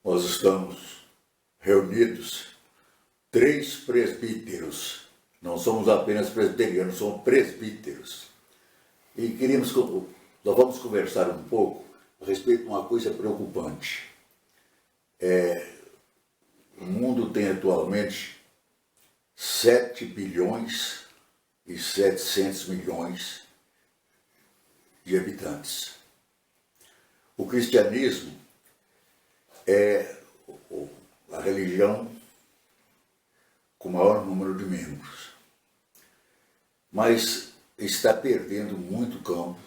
nós estamos reunidos, 3 presbíteros, não somos apenas presbiterianos, somos presbíteros. E nós vamos conversar um pouco a respeito de uma coisa preocupante. O mundo tem atualmente 7 bilhões e 700 milhões de habitantes. O cristianismo é a religião com o maior número de membros, mas está perdendo muito campo.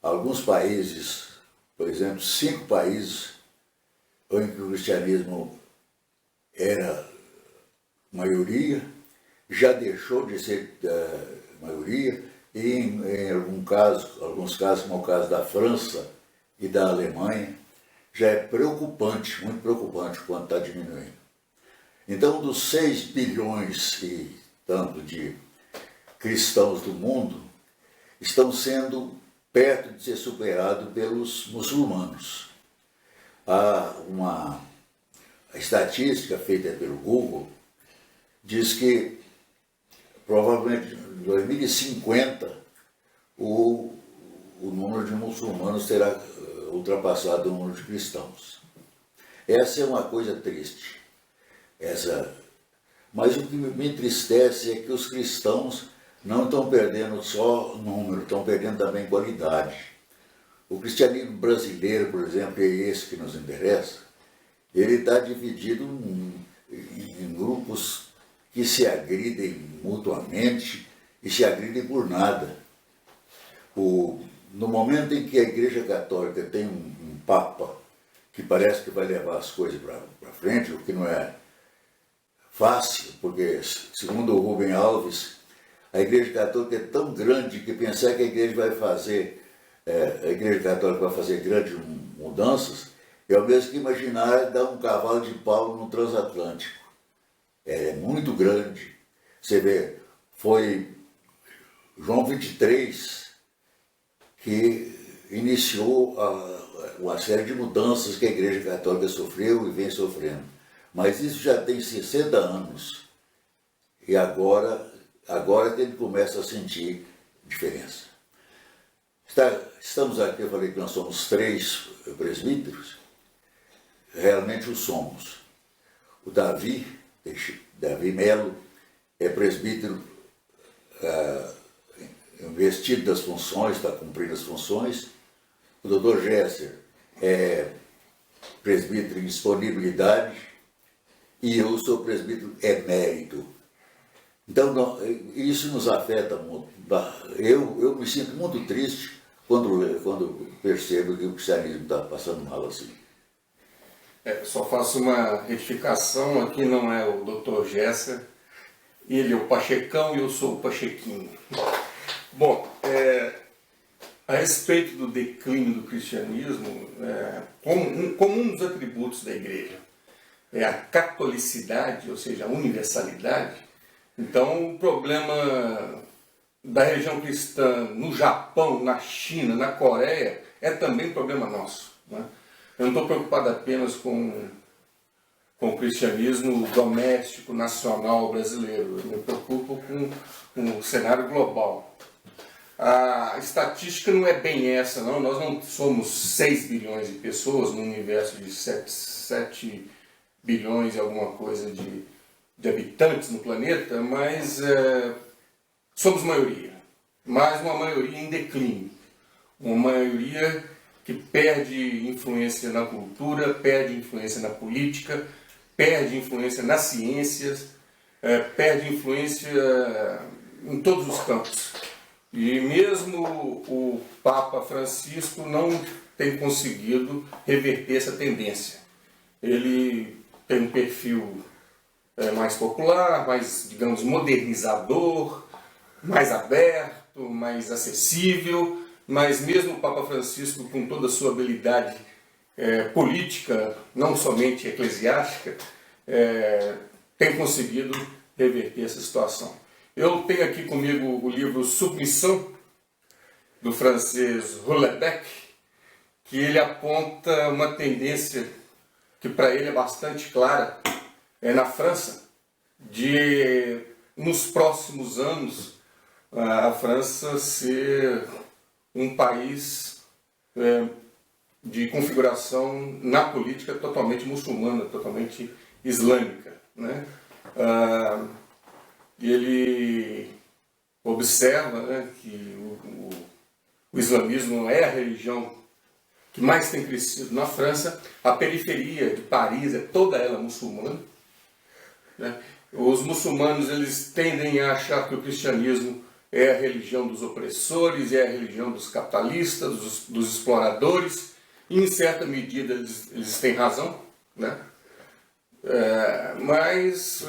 Alguns países, por exemplo, 5 países em que o cristianismo era maioria, já deixou de ser maioria, e em alguns casos, como o caso da França e da Alemanha, já é preocupante, muito preocupante quanto está diminuindo. Então, dos 6 bilhões e tanto de cristãos do mundo, estão sendo perto de ser superados pelos muçulmanos. Há uma estatística feita pelo Google, diz que provavelmente em 2050 o número de muçulmanos terá ultrapassado o número de cristãos. Essa é uma coisa triste. Mas o que me entristece é que os cristãos não estão perdendo só número, estão perdendo também qualidade. O cristianismo brasileiro, por exemplo, é esse que nos interessa, ele está dividido em grupos que se agridem mutuamente e se agridem por nada. No momento em que a Igreja Católica tem um Papa que parece que vai levar as coisas para frente, o que não é fácil, porque, segundo o Rubem Alves, a Igreja Católica é tão grande que pensar que a Igreja Católica vai fazer grandes mudanças é o mesmo que imaginar dar um cavalo de pau no transatlântico. É muito grande. Você vê, foi João 23 que iniciou uma série de mudanças que a Igreja Católica sofreu e vem sofrendo. Mas isso já tem 60 anos. E agora que ele começa a sentir diferença. Estamos aqui, eu falei que nós somos 3 presbíteros. Realmente o somos. O Davi Melo é presbítero investido das funções, está cumprindo as funções. O doutor Gesser é presbítero em disponibilidade e eu sou presbítero emérito. Então, isso nos afeta muito. Eu me sinto muito triste quando percebo que o cristianismo está passando mal assim. Só faço uma retificação, aqui não é o Dr. Gesser, ele é o Pachecão e eu sou o Pachequinho. Bom, a respeito do declínio do cristianismo, como um dos atributos da igreja é a catolicidade, ou seja, a universalidade. Então, o problema da religião cristã no Japão, na China, na Coreia, é também problema nosso, né? Eu não estou preocupado apenas com o cristianismo doméstico, nacional brasileiro. Eu me preocupo com o cenário global. A estatística não é bem essa, não. Nós não somos 6 bilhões de pessoas num universo de 7 bilhões e alguma coisa de habitantes no planeta, mas somos maioria. Mas uma maioria em declínio. Uma maioria que perde influência na cultura, perde influência na política, perde influência nas ciências, perde influência em todos os campos. E mesmo o Papa Francisco não tem conseguido reverter essa tendência. Ele tem um perfil mais popular, mais, digamos, modernizador, mais aberto, mais acessível, mas mesmo o Papa Francisco, com toda a sua habilidade política, não somente eclesiástica, tem conseguido reverter essa situação. Eu tenho aqui comigo o livro Submissão, do francês Houellebecq, que ele aponta uma tendência que para ele é bastante clara, é na França, de nos próximos anos a França ser um país de configuração na política totalmente muçulmana, totalmente islâmica, né? Ele observa, né, que o islamismo é a religião que mais tem crescido na França. A periferia de Paris é toda ela muçulmana, né? Os muçulmanos, eles tendem a achar que o cristianismo é a religião dos opressores, é a religião dos capitalistas, dos exploradores, e em certa medida eles têm razão, né? Mas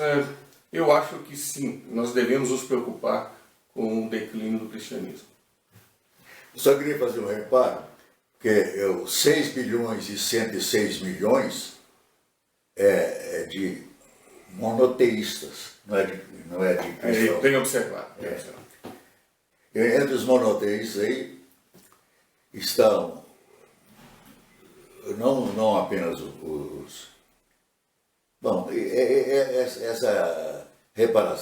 eu acho que sim, nós devemos nos preocupar com o declínio do cristianismo. Eu só queria fazer um reparo, que 6 bilhões e 106 milhões é de monoteístas, não é de cristãos. Bem observado. Bem observado. Entre os monoteístas aí estão não apenas os... Bom,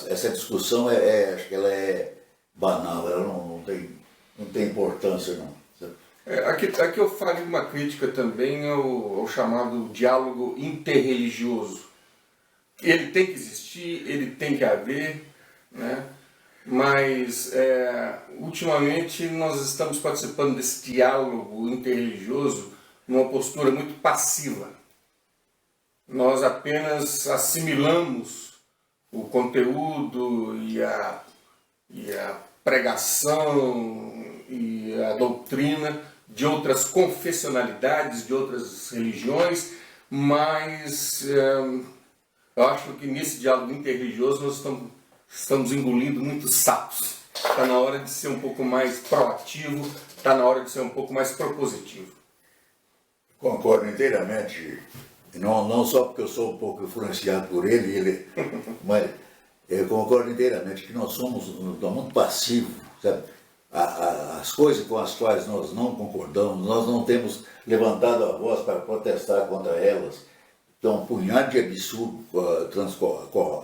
essa discussão acho que ela é banal, ela não tem importância não. Aqui eu faria uma crítica também ao chamado diálogo interreligioso. Ele tem que existir, ele tem que haver, né? Mas ultimamente nós estamos participando desse diálogo interreligioso numa postura muito passiva. Nós apenas assimilamos o conteúdo e a pregação e a doutrina de outras confessionalidades, de outras religiões, mas eu acho que nesse diálogo interreligioso nós estamos engolindo muitos sapos. Está na hora de ser um pouco mais proativo, está na hora de ser um pouco mais propositivo. Concordo inteiramente, não só porque eu sou um pouco influenciado por ele mas eu concordo inteiramente que nós somos muito passivos, sabe? As coisas com as quais nós não concordamos, nós não temos levantado a voz para protestar contra elas. Então, um punhado de absurdo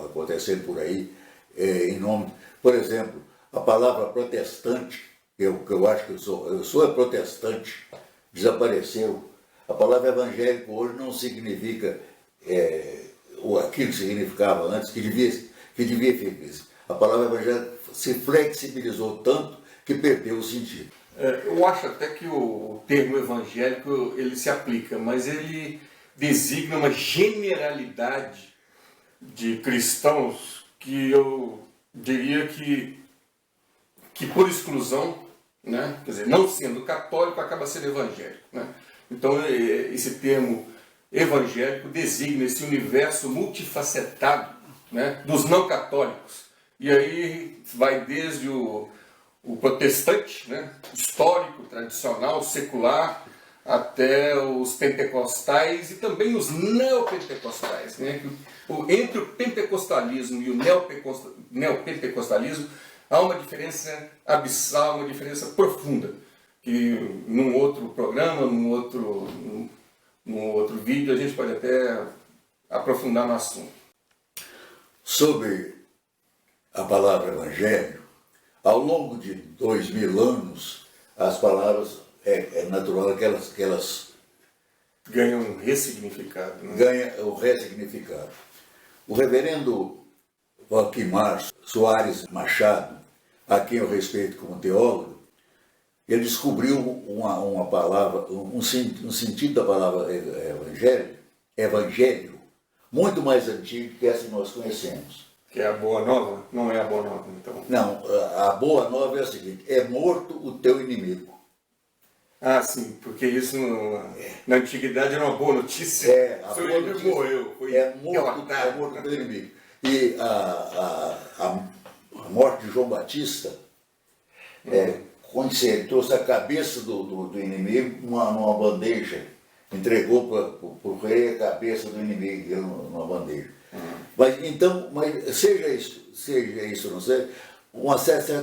acontecendo por aí, em nome... Por exemplo, a palavra protestante, que eu acho que eu sou protestante, desapareceu. A palavra evangélico hoje não significa aquilo que significava antes, que devia ser. A palavra evangélico se flexibilizou tanto que perdeu o sentido. Eu acho até que o termo evangélico ele se aplica, mas ele designa uma generalidade de cristãos que eu diria que por exclusão, né? Quer dizer, não sendo católico, acaba sendo evangélico, né? Então, esse termo evangélico designa esse universo multifacetado, né, dos não católicos. E aí vai desde o protestante, né, histórico, tradicional, secular, até os pentecostais e também os neopentecostais, né? Entre o pentecostalismo e o neopentecostalismo há uma diferença abissal, uma diferença profunda, que num outro programa, num outro vídeo, a gente pode até aprofundar no assunto. Sobre a palavra evangelho, ao longo de 2000 anos, as palavras, é natural que elas ganham um ressignificado. Né? Ganham um ressignificado. O reverendo Valquimar Soares Machado, a quem eu respeito como teólogo, ele descobriu uma palavra, um sentido da palavra evangelho, muito mais antigo que essa que nós conhecemos. Que é a Boa Nova? Não é a Boa Nova, então? Não, a Boa Nova é a seguinte: é morto o teu inimigo. Ah, sim, porque isso na antiguidade era uma boa notícia. A seu boa inimigo notícia morreu. é morto o teu inimigo. E a morte de João Batista trouxe a cabeça do inimigo numa bandeja, entregou para o rei a cabeça do inimigo numa bandeja. Mas seja isso, não sei, uma certa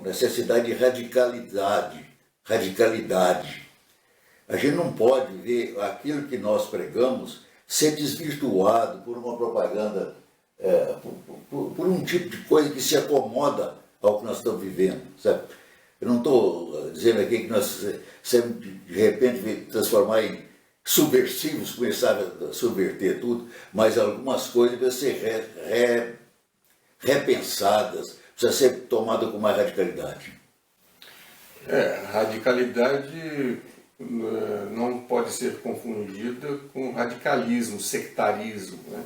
necessidade de radicalidade. A gente não pode ver aquilo que nós pregamos ser desvirtuado por uma propaganda, por um tipo de coisa que se acomoda ao que nós estamos vivendo, sabe? Eu não estou dizendo aqui que nós de repente transformar em subversivos, começar a subverter tudo, mas algumas coisas precisam ser repensadas, precisa ser tomada com mais radicalidade. Radicalidade não pode ser confundida com radicalismo, sectarismo, né?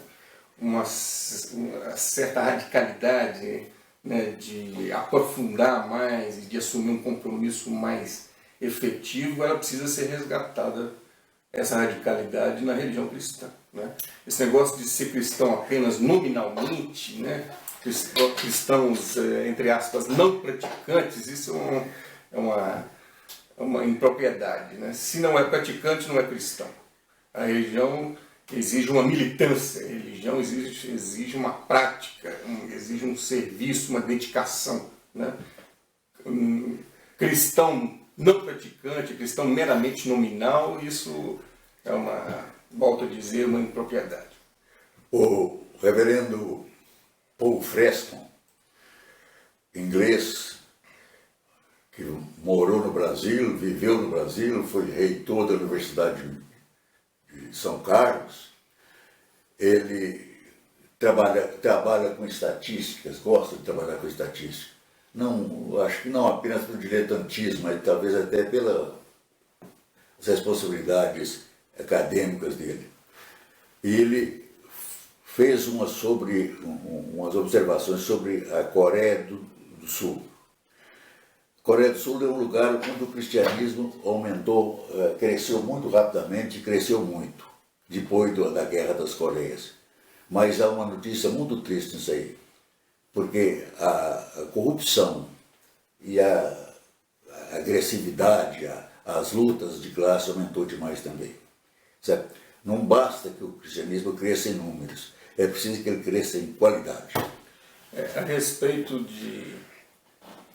Uma certa radicalidade, né, de aprofundar mais e de assumir um compromisso mais efetivo, ela precisa ser resgatada, essa radicalidade, na religião cristã, né? Esse negócio de ser cristão apenas nominalmente, né, cristãos, entre aspas, não praticantes, isso é uma impropriedade, né? Se não é praticante, não é cristão. A religião exige uma militância, a religião exige uma prática, exige um serviço, uma dedicação, né? Cristão não praticante, cristão meramente nominal, isso é volto a dizer, uma impropriedade. O reverendo Paul Freston, inglês, que morou no Brasil, viveu no Brasil, foi reitor da Universidade de São Carlos, ele trabalha com estatísticas, gosta de trabalhar com estatística. Não, acho que não apenas pelo diletantismo, mas talvez até pelas responsabilidades acadêmicas dele. E ele fez umas observações sobre a Coreia do Sul. A Coreia do Sul é um lugar onde o cristianismo aumentou, cresceu muito rapidamente, cresceu muito, depois da Guerra das Coreias. Mas há uma notícia muito triste nisso aí, porque a corrupção e a agressividade, as lutas de classe aumentou demais também. Certo? Não basta que o cristianismo cresça em números, é preciso que ele cresça em qualidade. A respeito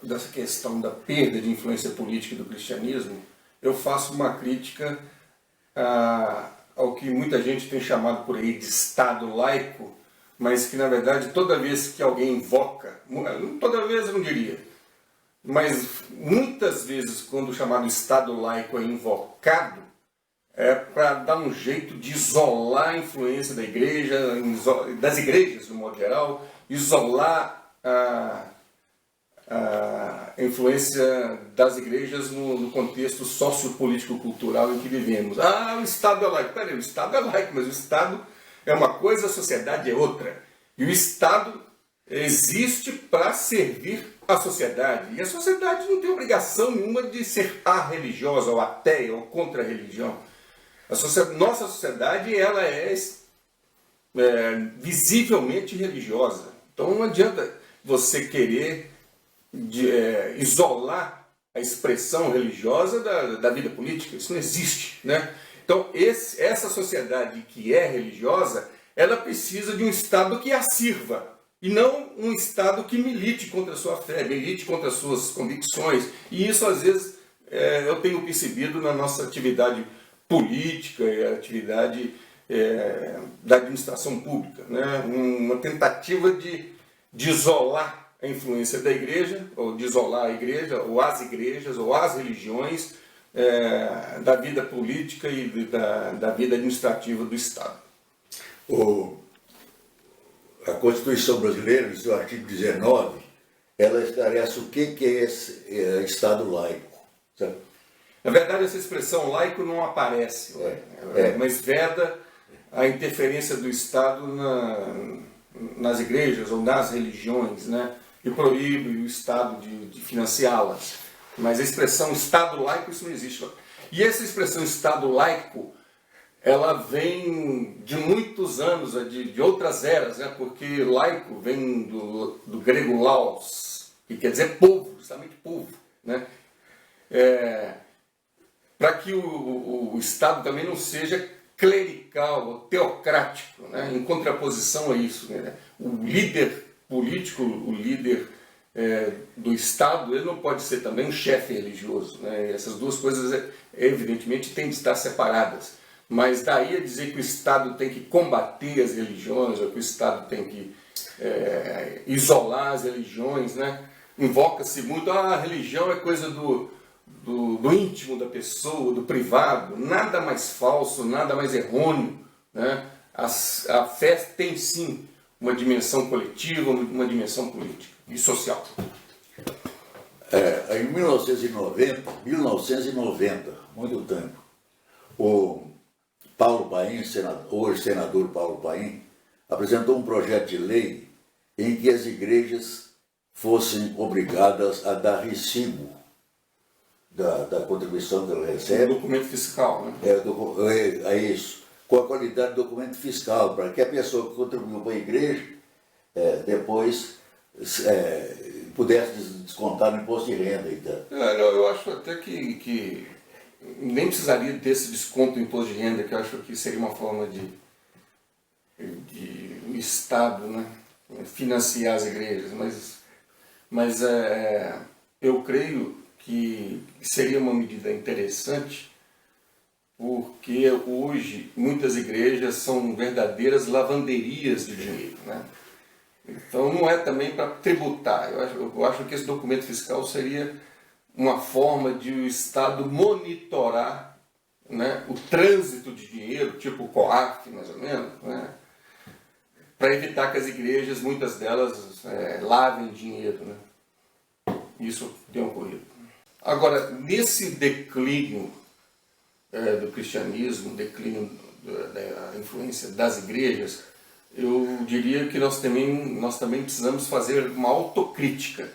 dessa questão da perda de influência política do cristianismo, eu faço uma crítica ao que muita gente tem chamado por aí de Estado laico, mas que na verdade toda vez que alguém invoca, toda vez eu não diria, mas muitas vezes quando o chamado Estado laico é invocado, é para dar um jeito de isolar a influência da igreja, das igrejas no modo geral, isolar a influência das igrejas no contexto sociopolítico-cultural em que vivemos. O Estado é laico. Peraí, o Estado é laico, mas o Estado é uma coisa, a sociedade é outra. E o Estado existe para servir a sociedade. E a sociedade não tem obrigação nenhuma de ser religiosa, ou ateia, ou contra a religião. Nossa sociedade ela é visivelmente religiosa. Então não adianta você querer isolar a expressão religiosa da vida política. Isso não existe, né? Então essa sociedade que é religiosa, ela precisa de um Estado que a sirva, e não um Estado que milite contra a sua fé, milite contra as suas convicções. E isso às vezes eu tenho percebido na nossa atividade política e a atividade da administração pública, né? Uma tentativa de isolar a influência da igreja, ou de isolar a igreja, ou as igrejas, ou as religiões da vida política e da vida administrativa do Estado. A Constituição brasileira, no seu artigo 19, ela esclarece o que é Estado laico. Sabe? Na verdade, essa expressão laico não aparece, mas veda a interferência do Estado nas igrejas ou nas religiões, né? E proíbe o Estado de financiá-las. Mas a expressão Estado laico, isso não existe. E essa expressão Estado laico, ela vem de muitos anos, de outras eras, né? Porque laico vem do grego laos, que quer dizer povo, justamente povo, né? Para que o Estado também não seja clerical ou teocrático, né? Em contraposição a isso, né? O líder político, o líder do Estado, ele não pode ser também um chefe religioso, né? Essas duas coisas, evidentemente, têm de estar separadas. Mas daí a dizer que o Estado tem que combater as religiões, ou que o Estado tem que isolar as religiões, né? Invoca-se muito, a religião é coisa do íntimo da pessoa, do privado, nada mais falso, nada mais errôneo, né? A fé tem sim uma dimensão coletiva, uma dimensão política e social. Em 1990, muito tempo, o Paulo Paim, hoje senador Paulo Paim, apresentou um projeto de lei em que as igrejas fossem obrigadas a dar recibo da contribuição que ela recebe. Documento fiscal, né? É isso, com a qualidade do documento fiscal, para que a pessoa que contribuiu para a igreja depois pudesse descontar no imposto de renda. Então. Eu acho até que nem precisaria desse desconto do imposto de renda, que eu acho que seria uma forma de o Estado, né, financiar as igrejas, mas eu creio que seria uma medida interessante, porque hoje muitas igrejas são verdadeiras lavanderias de dinheiro, né? Então não é também para tributar. Eu acho que esse documento fiscal seria uma forma de o Estado monitorar, né, o trânsito de dinheiro, tipo o COAF, mais ou menos, né, para evitar que as igrejas, muitas delas, lavem dinheiro, né? Isso tem ocorrido. Agora, nesse declínio do cristianismo, declínio da influência das igrejas, eu diria que nós também precisamos fazer uma autocrítica,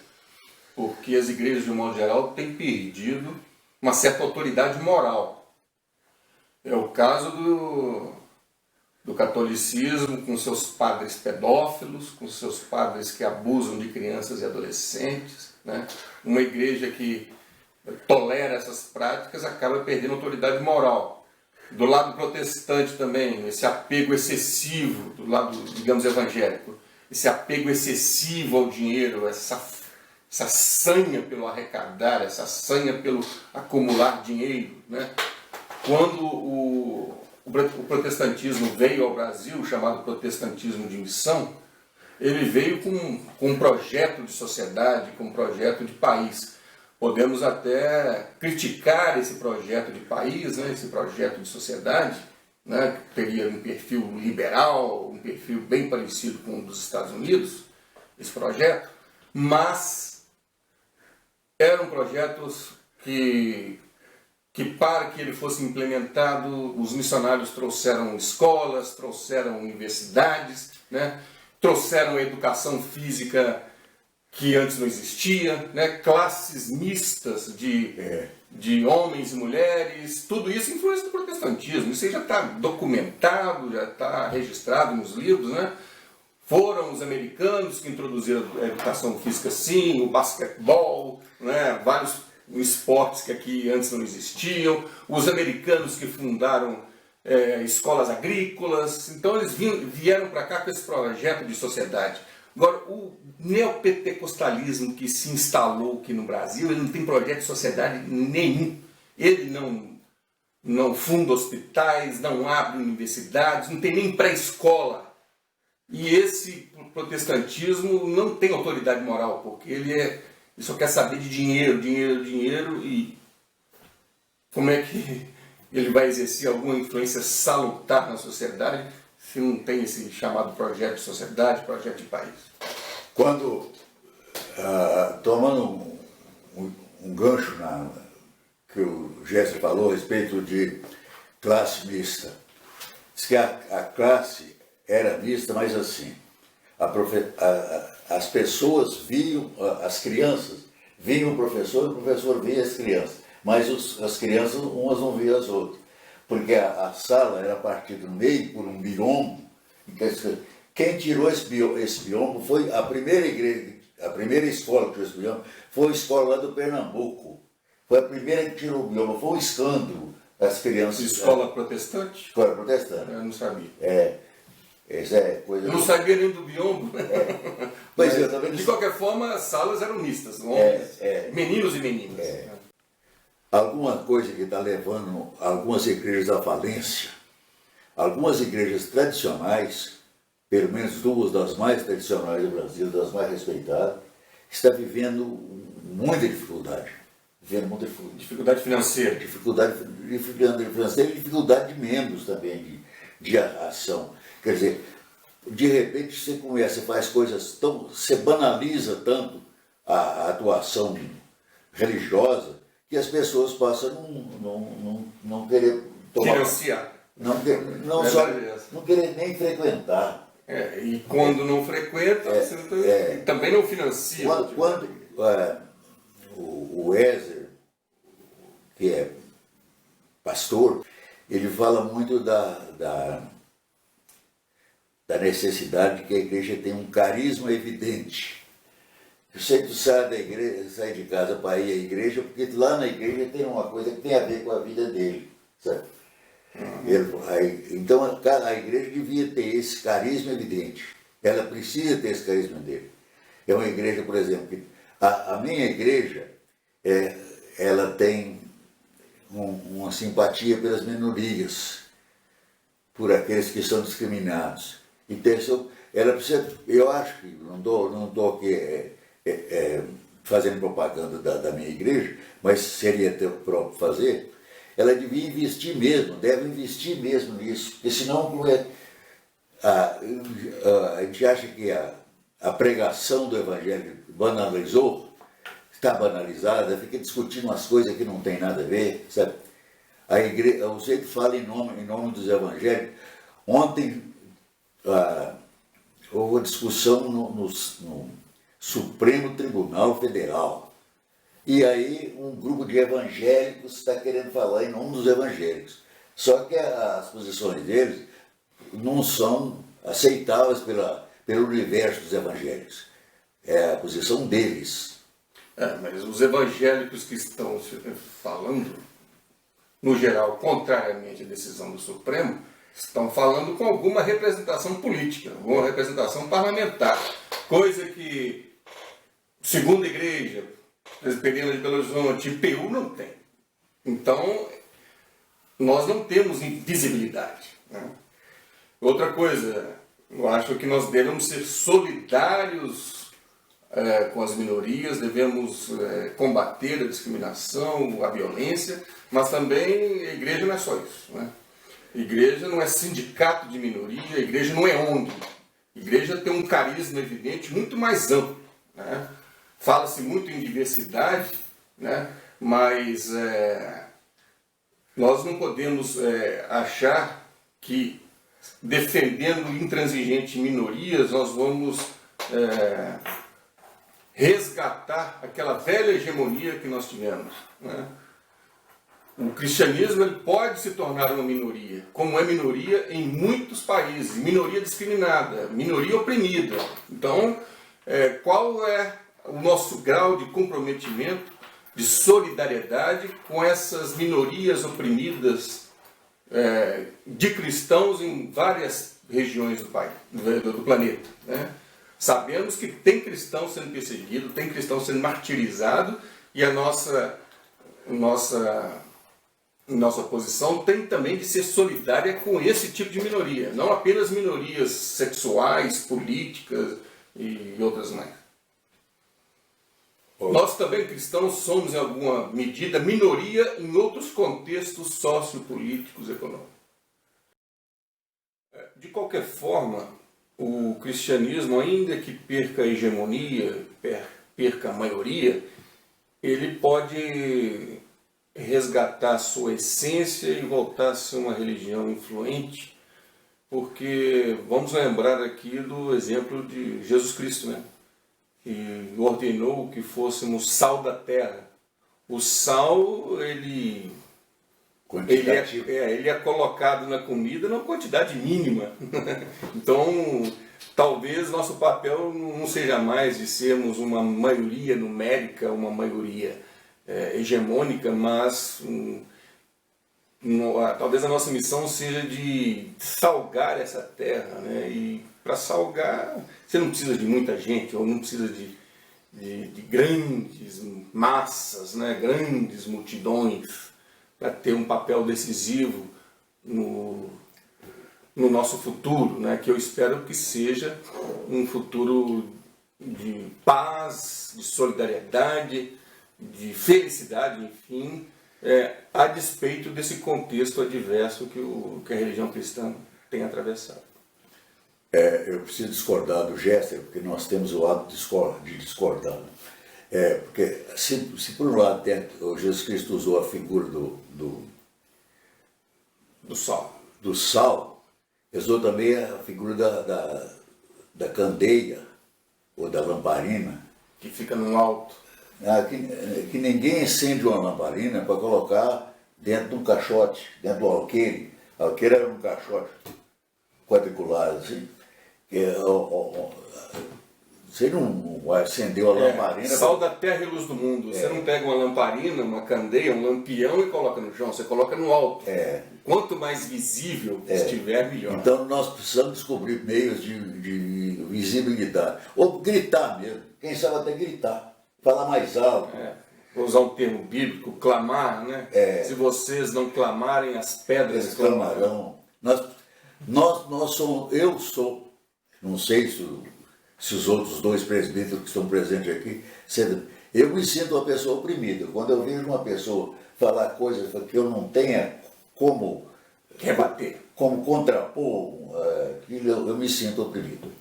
porque as igrejas, de um modo geral, têm perdido uma certa autoridade moral. É o caso do catolicismo, com seus padres pedófilos, com seus padres que abusam de crianças e adolescentes, né? Uma igreja que tolera essas práticas acaba perdendo autoridade moral. Do lado protestante também, esse apego excessivo, do lado, digamos, evangélico, esse apego excessivo ao dinheiro, essa sanha pelo arrecadar, essa sanha pelo acumular dinheiro, né? Quando o protestantismo veio ao Brasil, chamado protestantismo de missão, ele veio com um projeto de sociedade, com um projeto de país. Podemos até criticar esse projeto de país, né, esse projeto de sociedade, né, que teria um perfil liberal, um perfil bem parecido com o dos Estados Unidos, esse projeto, mas eram projetos que para que ele fosse implementado, os missionários trouxeram escolas, trouxeram universidades, né, trouxeram a educação física que antes não existia, né? Classes mistas de homens e mulheres, tudo isso influência do protestantismo. Isso aí já está documentado, já está registrado nos livros, né? Foram os americanos que introduziram a educação física, sim, o basquetebol, né? Vários esportes que aqui antes não existiam, os americanos que fundaram escolas agrícolas. Então eles vieram para cá com esse projeto de sociedade. Agora, o neopentecostalismo que se instalou aqui no Brasil, ele não tem projeto de sociedade nenhum. Ele não funda hospitais, não abre universidades, não tem nem pré-escola. E esse protestantismo não tem autoridade moral, porque ele só quer saber de dinheiro, dinheiro, dinheiro, e como é que ele vai exercer alguma influência salutar na sociedade se não tem esse chamado projeto de sociedade, projeto de país? Quando, tomando um gancho que o Gerson falou a respeito de classe mista, diz que a classe era mista, mas assim, as pessoas viam, as crianças viam o professor via as crianças, mas as crianças umas não viam as outras, porque a sala era partida no meio por um biombo. Quem tirou esse biombo foi a primeira igreja, a primeira escola que tirou esse biombo, foi a escola lá do Pernambuco. Foi a primeira que tirou o biombo, foi um escândalo. As crianças... Escola protestante? Escola protestante. Eu não sabia. Essa é coisa... Eu não sabia nem do biombo. Pois é, tá vendo? De qualquer forma, as salas eram mistas, homens, meninos e meninas. Alguma coisa que está levando algumas igrejas à falência algumas igrejas tradicionais, pelo menos duas das mais tradicionais do Brasil, das mais respeitadas, está vivendo muita dificuldade. Dificuldade financeira. Dificuldade financeira e dificuldade de membros também, de ação. Quer dizer, de repente você começa, faz coisas tão. Você banaliza tanto a atuação religiosa que as pessoas passam a não querer tomar. Financiar. Não querer nem frequentar. E quando não frequenta, você também não financia. Quando o Weser, que é pastor, ele fala muito da necessidade de que a igreja tenha um carisma evidente. Eu sei que tu sai de casa para ir à igreja, porque lá na igreja tem uma coisa que tem a ver com a vida dele, sabe? Então a igreja devia ter esse carisma evidente. Ela precisa ter esse carisma dele. É uma igreja, por exemplo, que a minha igreja, ela tem uma simpatia pelas minorias, por aqueles que são discriminados. Então, ela precisa, eu acho que, não estou aqui fazendo propaganda da minha igreja, mas seria até próprio fazer, ela devia investir mesmo, deve investir mesmo nisso, porque senão a gente acha que a pregação do Evangelho banalizou, está banalizada, fica discutindo umas coisas que não tem nada a ver, sabe? A igreja, o jeito fala em nome dos evangélicos. Ontem houve uma discussão no Supremo Tribunal Federal. E aí um grupo de evangélicos está querendo falar em nome dos evangélicos. Só que as posições deles não são aceitáveis pelo universo dos evangélicos. É a posição deles. Mas os evangélicos que estão falando, no geral, contrariamente à decisão do Supremo, estão falando com alguma representação política, alguma representação parlamentar, coisa que, segundo a Igreja Presbiteriana de Belo Horizonte, IPU não tem. Então, nós não temos visibilidade, né? Outra coisa, eu acho que nós devemos ser solidários com as minorias, devemos combater a discriminação, a violência, mas também a igreja não é só isso, né? A igreja não é sindicato de minoria, a igreja não é ONG. A igreja tem um carisma evidente muito mais amplo, né? Fala-se muito em diversidade, né? Mas nós não podemos achar que defendendo intransigente minorias nós vamos resgatar aquela velha hegemonia que nós tivemos, né? O cristianismo ele pode se tornar uma minoria, como é minoria em muitos países, minoria discriminada, minoria oprimida. Então, qual é o nosso grau de comprometimento, de solidariedade com essas minorias oprimidas de cristãos em várias regiões do planeta, né? Sabemos que tem cristão sendo perseguido, tem cristão sendo martirizado, e a nossa posição tem também que ser solidária com esse tipo de minoria, não apenas minorias sexuais, políticas e outras mais. Nós também, cristãos, somos em alguma medida minoria em outros contextos sociopolíticos e econômicos. De qualquer forma, o cristianismo, ainda que perca a hegemonia, perca a maioria, ele pode resgatar sua essência e voltar a ser uma religião influente, porque vamos lembrar aqui do exemplo de Jesus Cristo, né? Que ordenou que fôssemos sal da terra. O sal, ele é colocado na comida numa quantidade mínima. Então, talvez nosso papel não seja mais de sermos uma maioria numérica, uma maioria hegemônica, mas talvez a nossa missão seja de salgar essa terra, né? E para salgar, você não precisa de muita gente, ou não precisa de grandes massas, né? Grandes multidões, para ter um papel decisivo no nosso futuro, né? Que eu espero que seja um futuro de paz, de solidariedade, de felicidade, enfim, a despeito desse contexto adverso que a religião cristã tem atravessado. Eu preciso discordar do Gessler, porque nós temos o hábito de discordar. Porque se por um lado o Jesus Cristo usou a figura do sal, usou também a figura da candeia, ou da lamparina. Que fica no alto. Que ninguém acende uma lamparina para colocar dentro de um caixote, dentro do alqueire. O alqueire era um caixote quadriculado, assim. Você não acendeu a lamparina. Sal da terra e luz do mundo. Você não pega uma lamparina, uma candeia, um lampião e coloca no chão, você coloca no alto. Quanto mais visível estiver, melhor. Então nós precisamos descobrir meios de visibilidade. Ou gritar mesmo. Quem sabe até gritar. Falar mais alto. Vou usar um termo bíblico, clamar, né? Se vocês não clamarem, as pedras clamarão. Eu sou, não sei se os outros dois presbíteros que estão presentes aqui, eu me sinto uma pessoa oprimida. Quando eu vejo uma pessoa falar coisas que eu não tenha como rebater, como contrapor, eu me sinto oprimido.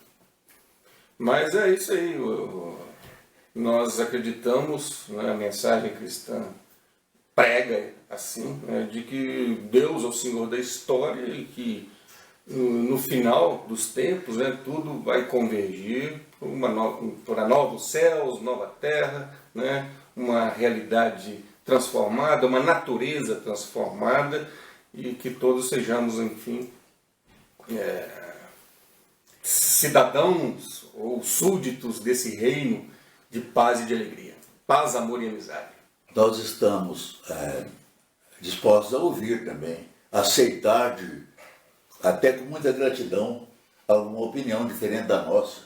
Mas é isso aí. Nós acreditamos, né, a mensagem cristã prega assim, né, de que Deus é o Senhor da história e que no final dos tempos, né, tudo vai convergir para novos céus, nova terra, né, uma realidade transformada, uma natureza transformada, e que todos sejamos, enfim, cidadãos ou súditos desse reino de paz e de alegria. Paz, amor e amizade. Nós estamos dispostos a ouvir também, aceitar até com muita gratidão alguma opinião diferente da nossa.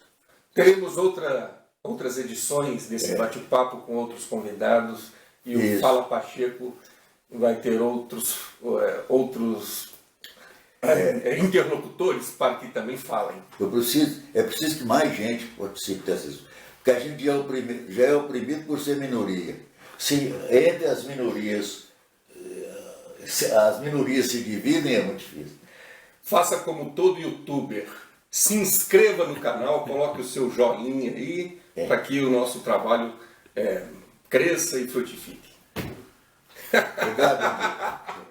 Teremos outras edições desse bate-papo com outros convidados, e o Fala Pacheco vai ter outros interlocutores para que também falem. É preciso que mais gente participe dessas, porque a gente já é oprimido por ser minoria. Se entre as minorias se dividem, é muito difícil. Faça como todo youtuber, se inscreva no canal, coloque o seu joinha aí, para que o nosso trabalho cresça e frutifique. Obrigado.